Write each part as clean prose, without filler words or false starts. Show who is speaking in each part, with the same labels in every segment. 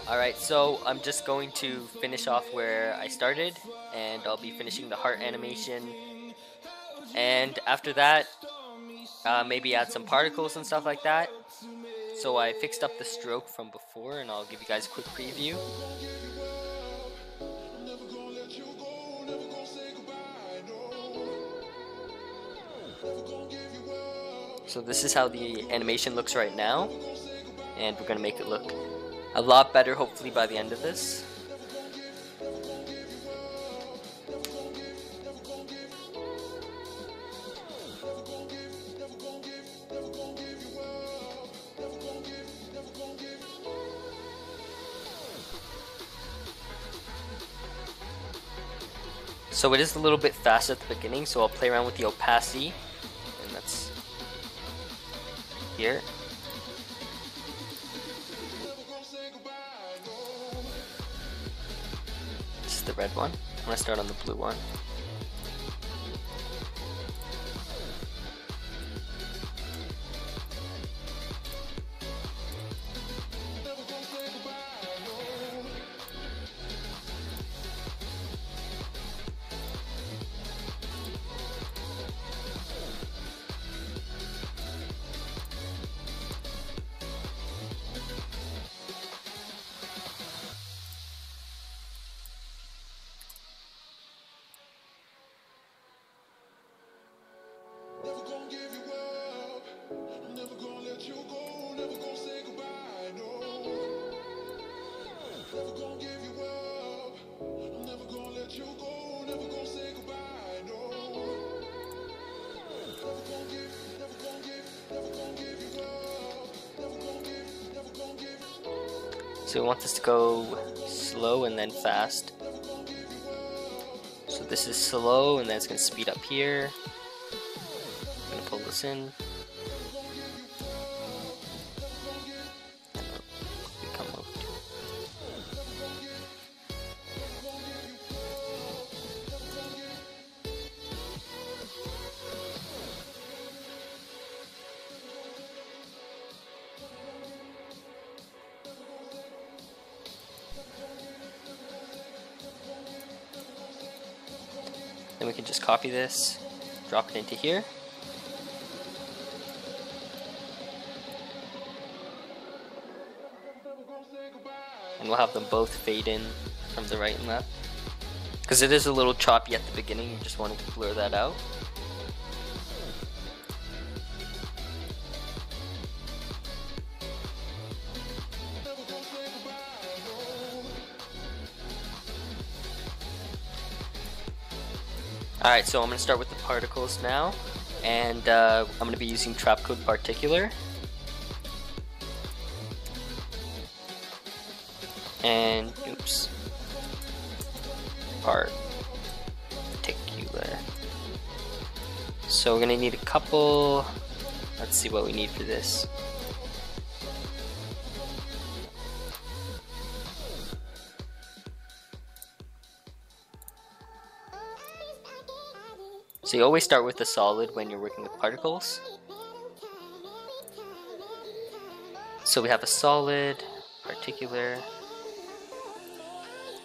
Speaker 1: Alright, so I'm just going to finish off where I started, and I'll be finishing the heart animation. And after that, maybe add some particles and stuff like that. So I fixed up the stroke from before, and I'll give you guys a quick preview. So this is how the animation looks right now, and we're gonna make it look a lot better hopefully by the end of this. So it is a little bit fast at the beginning, so I'll play around with the opacity, and that's here. This is the red one. I'm gonna start on the blue one. So we want this to go slow and then fast. So this is slow and then it's going to speed up here. I'm going to pull this in. Then we can just copy this, drop it into here. And we'll have them both fade in from the right and left. Because it is a little choppy at the beginning, we just wanted to blur that out. Alright, so I'm going to start with the particles now, and I'm going to be using Trapcode Particular. And, oops, Particular. So we're going to need a couple, let's see what we need for this. So you always start with the solid when you're working with particles. So we have a solid, particular.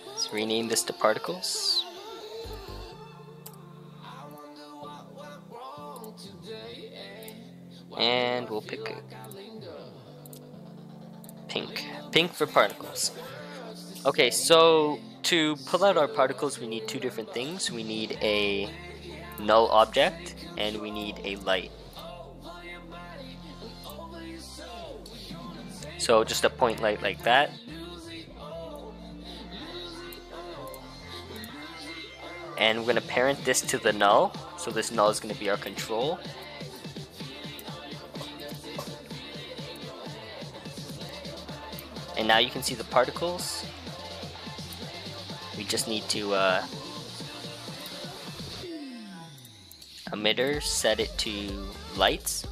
Speaker 1: Let's rename this to particles. And we'll pick a pink. Pink for particles. Okay, so to pull out our particles we need two different things. We need a null object and we need a light. So just a point light like that. And we're going to parent this to the null. So this null is going to be our control. And now you can see the particles. We just need to emitter, set it to lights.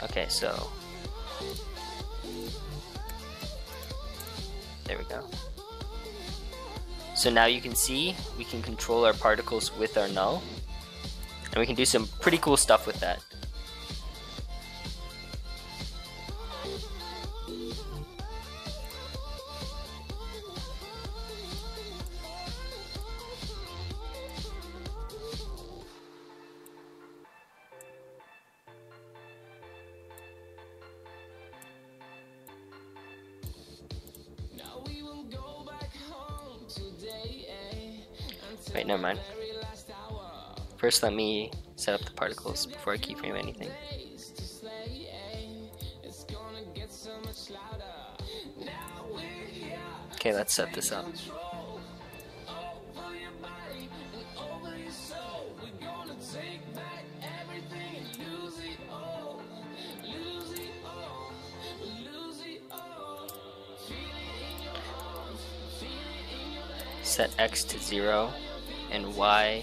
Speaker 1: Okay, so there we go. So now you can see we can control our particles with our null, and we can do some pretty cool stuff with that. Wait, never mind. First, let me set up the particles before I keyframe anything. Okay, let's set this up. Set X to 0 and Y .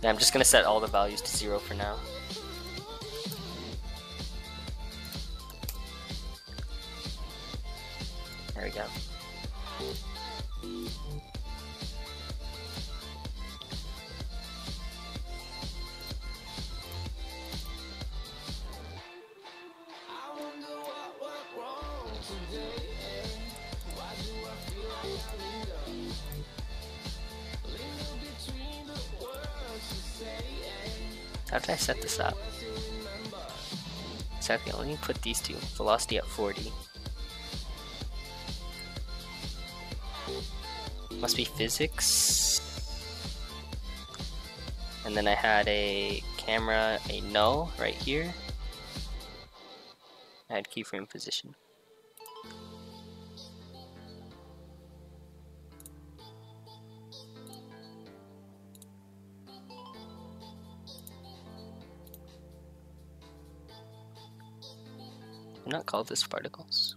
Speaker 1: Yeah, I'm just gonna set all the values to 0 for now. There we go. How did I set this up? Exactly, let me put these two. Velocity at 40. Must be physics. And then I had a camera, a null right here. I had keyframe position. I'm not called this particles.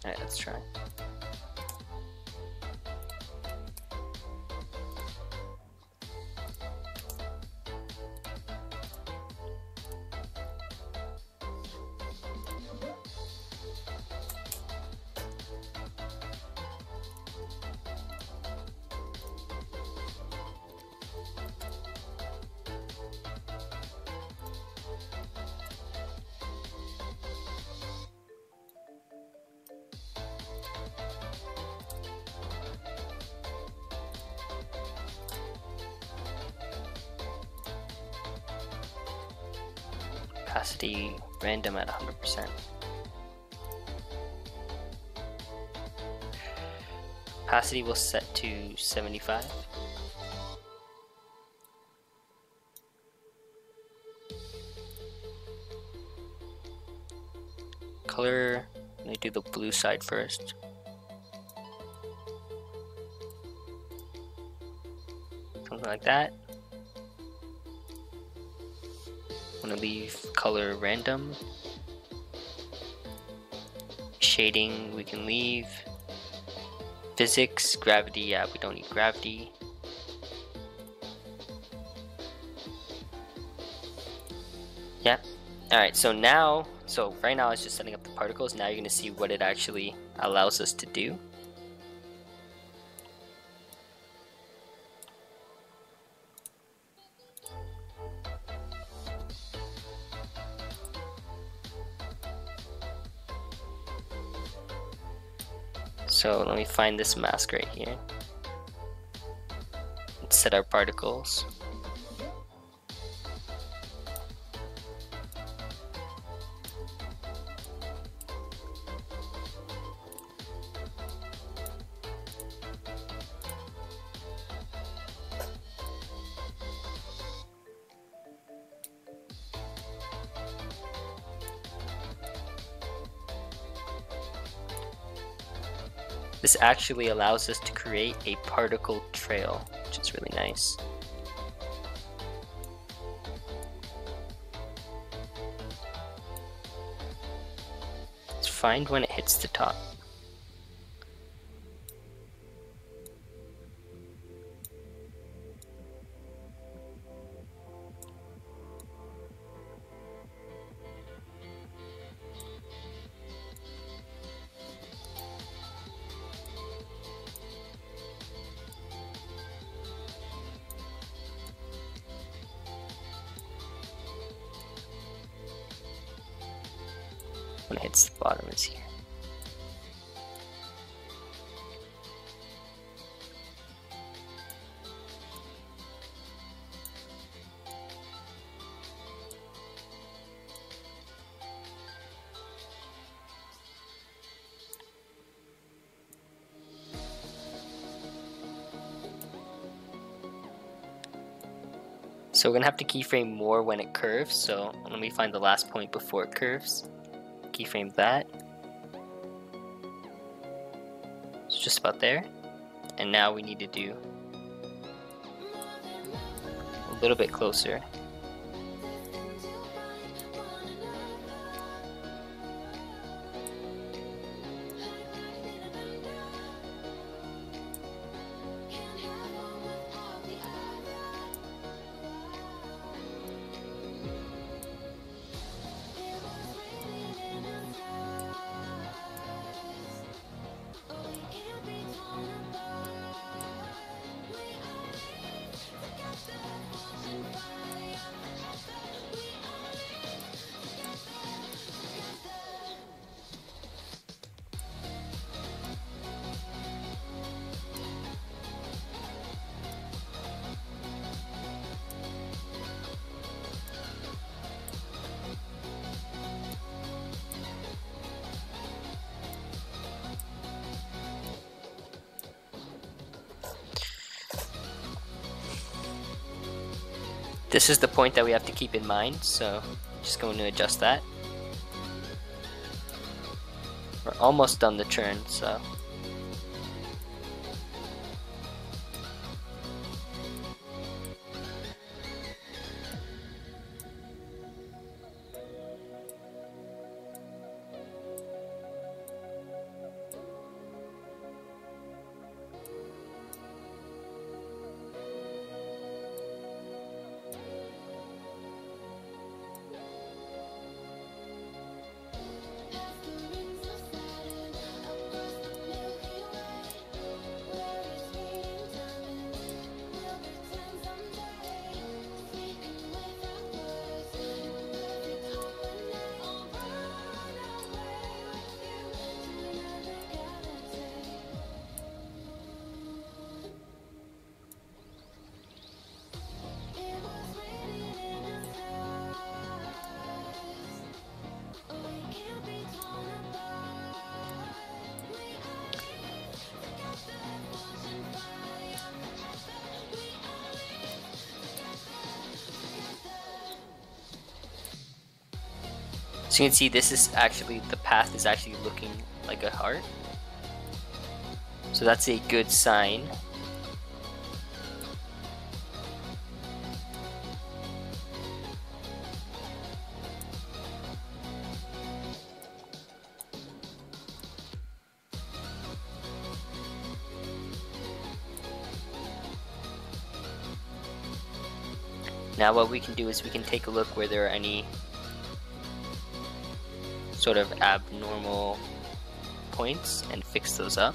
Speaker 1: Alright, let's try. Opacity random at 100%. Opacity will set to 75. Color, let me do the blue side first. Something like that. I'm gonna leave color random. Shading we can leave. Physics, gravity, yeah, we don't need gravity. Yeah. Alright, so right now I was just setting up the particles. Now you're gonna see what it actually allows us to do. So let me find this mask right here. Let's set our particles. This actually allows us to create a particle trail, which is really nice. Let's find when it hits the top. when it hits the bottom is here. So we're gonna have to keyframe more when it curves, so let me find the last point before it curves. Keyframe that. It's just about there. And now we need to do a little bit closer. This is the point that we have to keep in mind, so I'm just going to adjust that. We're almost done the churn, so so you can see this is actually, the path is actually looking like a heart. So that's a good sign. Now what we can do is we can take a look where there are any sort of abnormal points and fix those up.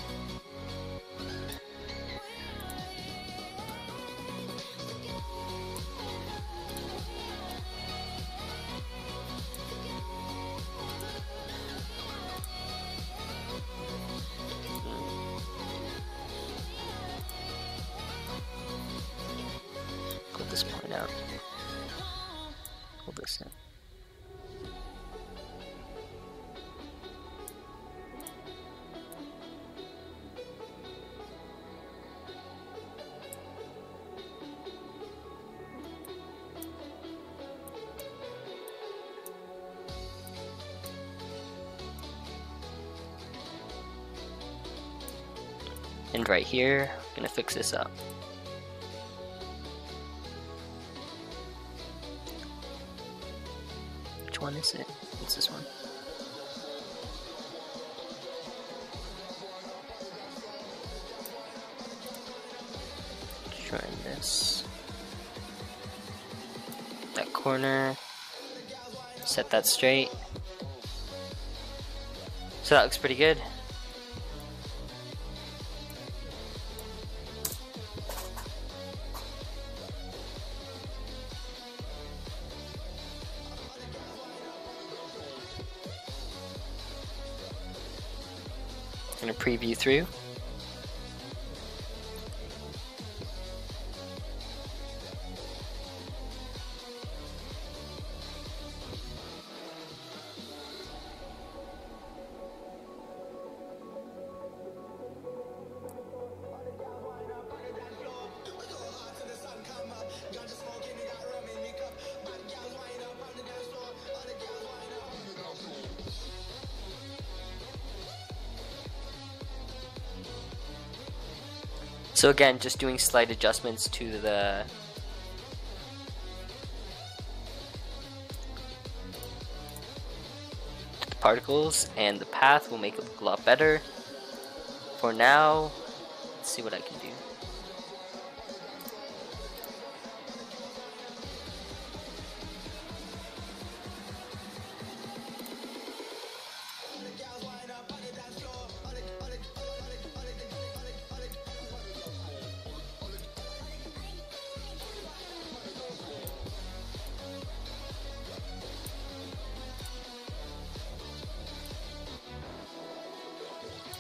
Speaker 1: Put this point out. Pull this in. And right here, I'm gonna fix this up. Which one is it? It's this one. Trying this. That corner. Set that straight. So that looks pretty good. gonna preview through. So again, just doing slight adjustments to the particles, and the path will make it look a lot better. For now, let's see what I can do.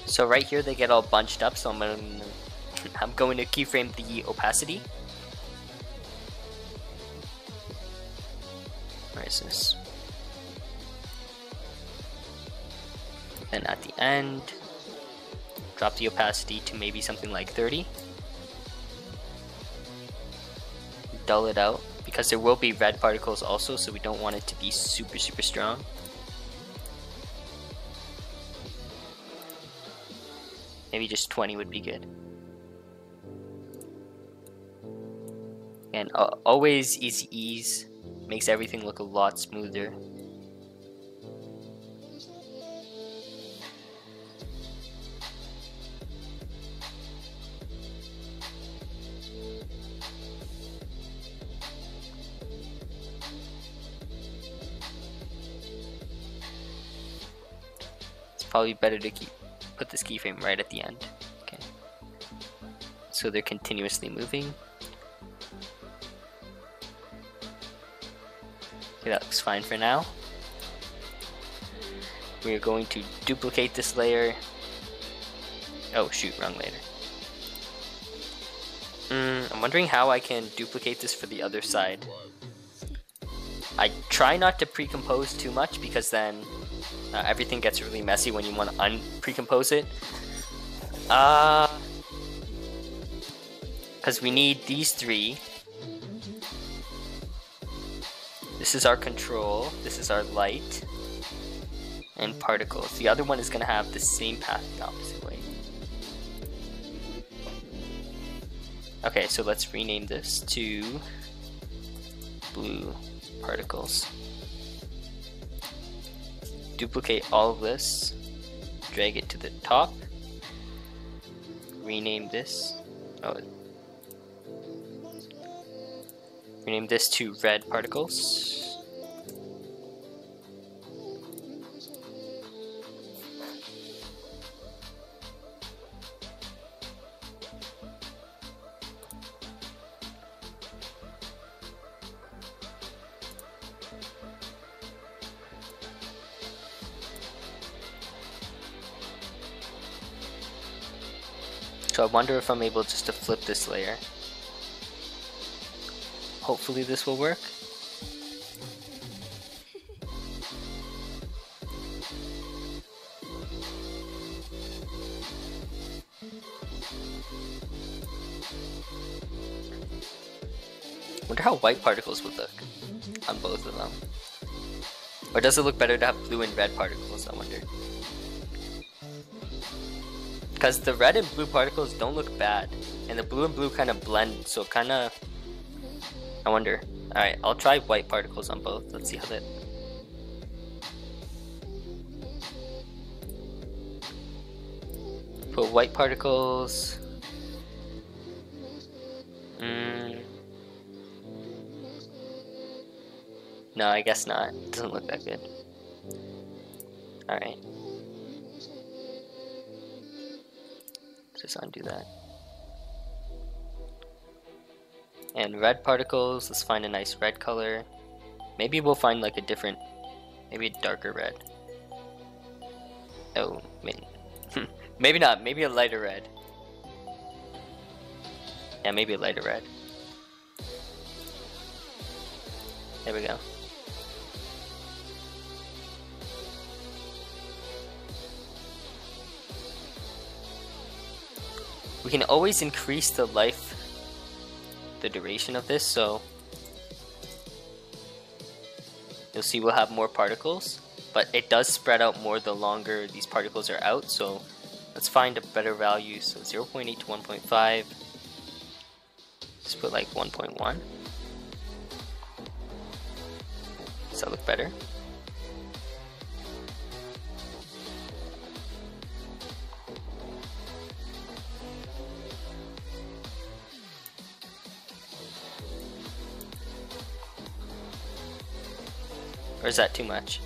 Speaker 1: So right here they get all bunched up, so I'm going to keyframe the opacity. Where is this? And at the end, drop the opacity to maybe something like 30. Dull it out, because there will be red particles also, so we don't want it to be super strong. Maybe just 20 would be good. And always easy ease makes everything look a lot smoother. It's probably better to put this keyframe right at the end. Okay. So they're continuously moving. Okay, that looks fine for now. We're going to duplicate this layer. Oh shoot, wrong layer. I'm wondering how I can duplicate this for the other side. I try not to pre-compose too much, because then everything gets really messy when you want to un-pre-compose it. Because we need these three. This is our control, this is our light, and particles. The other one is going to have the same path the opposite way. Okay, so let's rename this to blue particles. Duplicate all of this, drag it to the top, rename this. Rename this to red particles. So I wonder if I'm able just to flip this layer. Hopefully this will work. Wonder how white particles would look on both of them. Or does it look better to have blue and red particles, I wonder? Because the red and blue particles don't look bad, and the blue and blue kind of blend, so kind of, I wonder. Alright, I'll try white particles on both. Let's see how that... Put white particles... No, I guess not. It doesn't look that good. Alright. Just undo that. And red particles, let's find a nice red color. Maybe we'll find like a different, maybe a darker red. Oh, man. Maybe not, maybe a lighter red. Yeah, maybe a lighter red. There we go. We can always increase the duration of this, so you'll see we'll have more particles, but it does spread out more the longer these particles are out, so let's find a better value. So 0.8 to 1.5, let's put like 1.1. Does that look better? Or is that too much?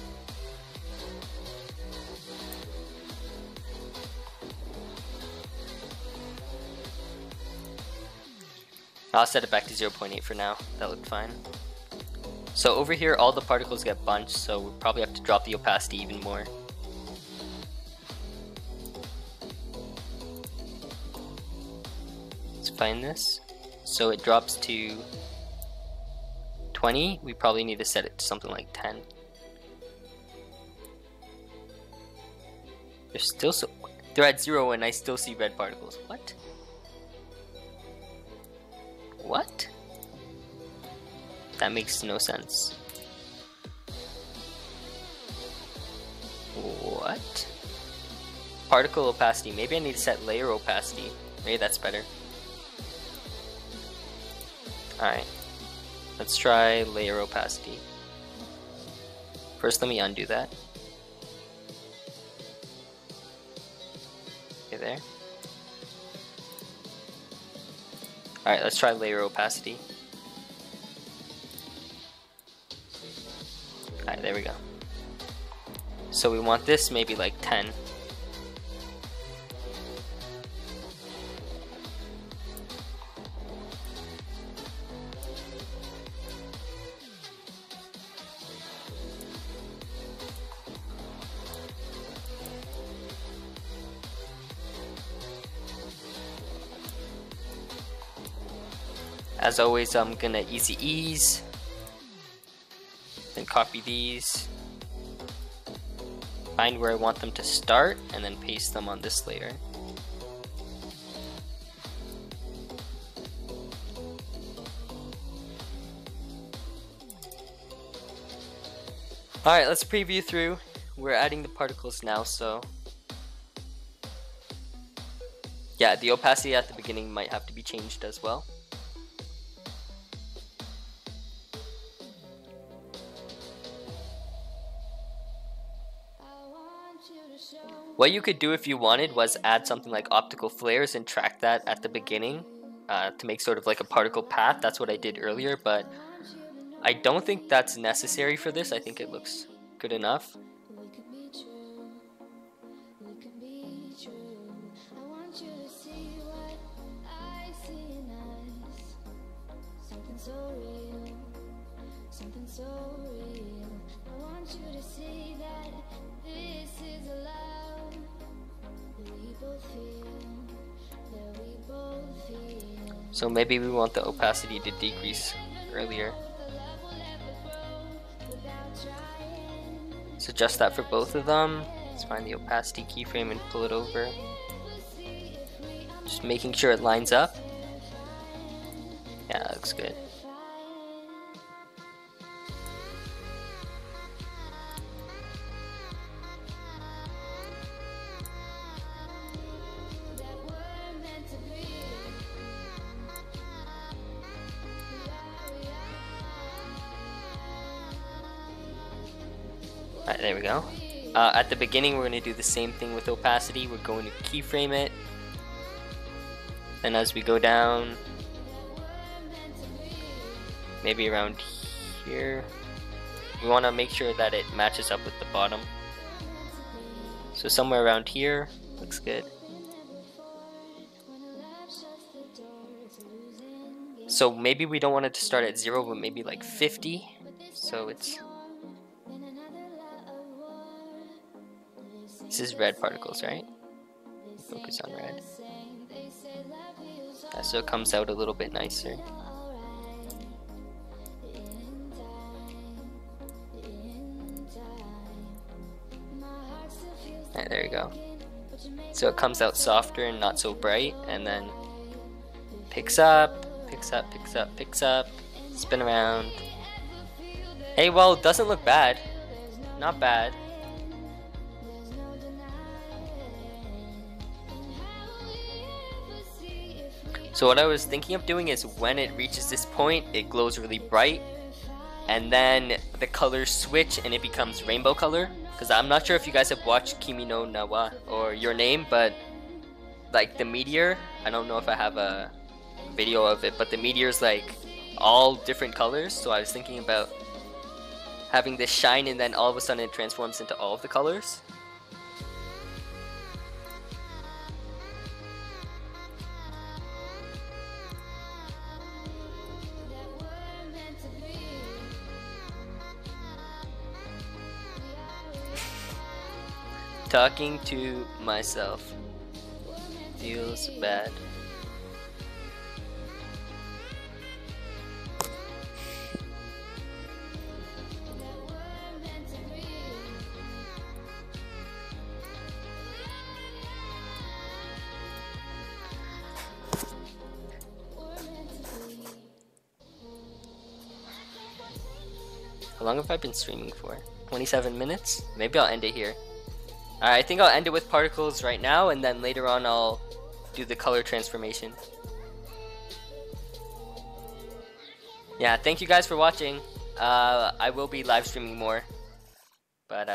Speaker 1: I'll set it back to 0.8 for now. That looked fine. So over here, all the particles get bunched, so we'll probably have to drop the opacity even more. Let's find this. So it drops to 20. We probably need to set it to something like 10. They're at 0 and I still see red particles. What? What? That makes no sense. What? Particle opacity. Maybe I need to set layer opacity. Maybe that's better. Alright. Let's try layer opacity. First, let me undo that. Okay, there. Alright, let's try layer opacity. Alright, there we go. So we want this maybe like 10. As always, I'm gonna easy ease, then copy these, find where I want them to start, and then paste them on this layer. Alright, let's preview through. We're adding the particles now, so yeah, the opacity at the beginning might have to be changed as well. What you could do if you wanted was add something like optical flares and track that at the beginning to make sort of like a particle path. That's what I did earlier, but I don't think that's necessary for this. I think it looks good enough. So maybe we want the opacity to decrease earlier. Let's adjust that for both of them. Let's find the opacity keyframe and pull it over. Just making sure it lines up. Yeah, that looks good. Alright, there we go. At the beginning, we're going to do the same thing with opacity. We're going to keyframe it. And as we go down, maybe around here, we want to make sure that it matches up with the bottom. So somewhere around here looks good. So maybe we don't want it to start at 0, but maybe like 50. So it's... This is red particles, right? Focus on red. So it comes out a little bit nicer. Alright, there you go. So it comes out softer and not so bright, and then picks up, picks up, picks up, picks up, spin around. Hey, well, doesn't look bad. Not bad. So what I was thinking of doing is when it reaches this point, it glows really bright, and then the colors switch and it becomes rainbow color. Because I'm not sure if you guys have watched Kimi no Nawa or Your Name, but like the meteor, I don't know if I have a video of it, but the meteor's like all different colors. So I was thinking about having this shine and then all of a sudden it transforms into all of the colors. Talking to myself feels bad. How long have I been streaming for? 27 minutes? Maybe I'll end it here. I think I'll end it with particles right now, and then later on I'll do the color transformation. Yeah, thank you guys for watching. I will be live streaming more, but